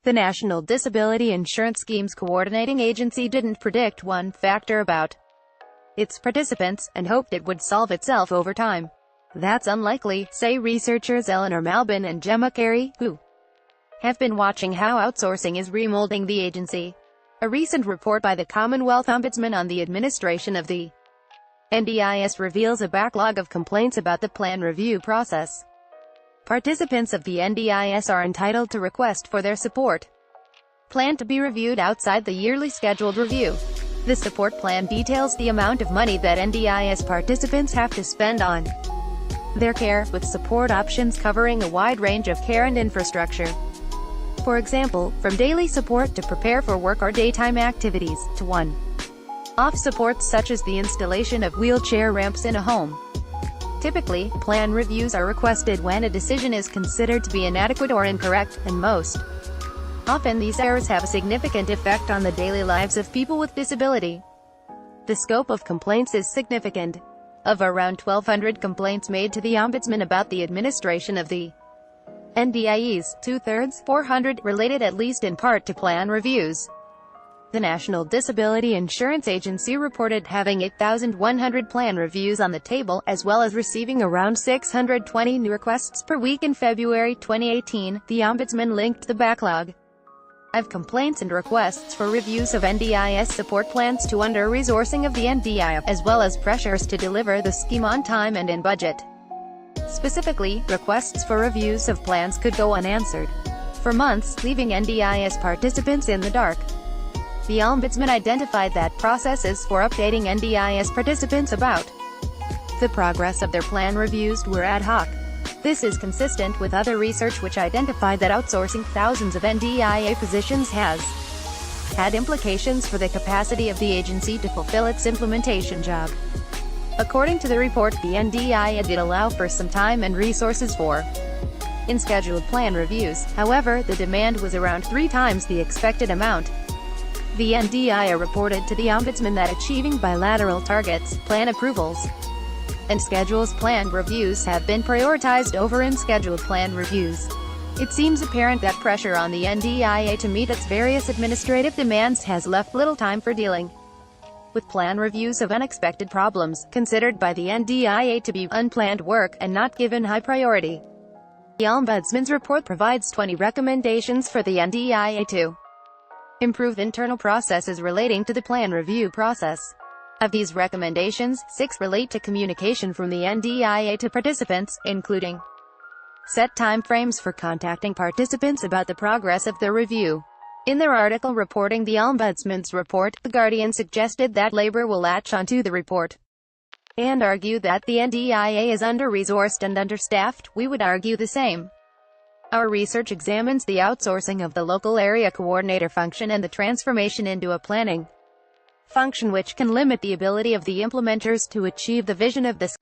The National Disability Insurance Scheme's coordinating agency didn't predict one factor about its participants, and hoped it would solve itself over time. That's unlikely, say researchers Eleanor Malbin and Gemma Carey, who have been watching how outsourcing is remolding the agency. A recent report by the Commonwealth Ombudsman on the administration of the NDIS reveals a backlog of complaints about the plan review process. Participants of the NDIS are entitled to request for their support plan to be reviewed outside the yearly scheduled review. The support plan details the amount of money that NDIS participants have to spend on their care, with support options covering a wide range of care and infrastructure. For example, from daily support to prepare for work or daytime activities, to one-off supports such as the installation of wheelchair ramps in a home. Typically, plan reviews are requested when a decision is considered to be inadequate or incorrect, and most often these errors have a significant effect on the daily lives of people with disability. The scope of complaints is significant. Of around 1,200 complaints made to the Ombudsman about the administration of the NDIEs, 2/3, 400, related at least in part to plan reviews. The National Disability Insurance Agency reported having 8,100 plan reviews on the table, as well as receiving around 620 new requests per week in February 2018. The Ombudsman linked the backlog of complaints and requests for reviews of NDIS support plans to under-resourcing of the NDIA, as well as pressures to deliver the scheme on time and in budget. Specifically, requests for reviews of plans could go unanswered for months, leaving NDIS participants in the dark. The Ombudsman identified that processes for updating NDIS participants about the progress of their plan reviews were ad hoc. This is consistent with other research which identified that outsourcing thousands of NDIA positions has had implications for the capacity of the agency to fulfill its implementation job. According to the report, the NDIA did allow for some time and resources for in-scheduled plan reviews. However, the demand was around 3 times the expected amount. The NDIA reported to the Ombudsman that achieving bilateral targets, plan approvals, and schedules plan reviews have been prioritized over unscheduled plan reviews. It seems apparent that pressure on the NDIA to meet its various administrative demands has left little time for dealing with plan reviews of unexpected problems, considered by the NDIA to be unplanned work, and not given high priority. The Ombudsman's report provides 20 recommendations for the NDIA to improve internal processes relating to the plan review process. Of these recommendations, 6 relate to communication from the NDIA to participants, including set time frames for contacting participants about the progress of the review. In their article reporting the Ombudsman's report, The Guardian suggested that Labour will latch onto the report and argue that the NDIA is under-resourced and understaffed. We would argue the same. Our research examines the outsourcing of the local area coordinator function and the transformation into a planning function which can limit the ability of the implementers to achieve the vision of this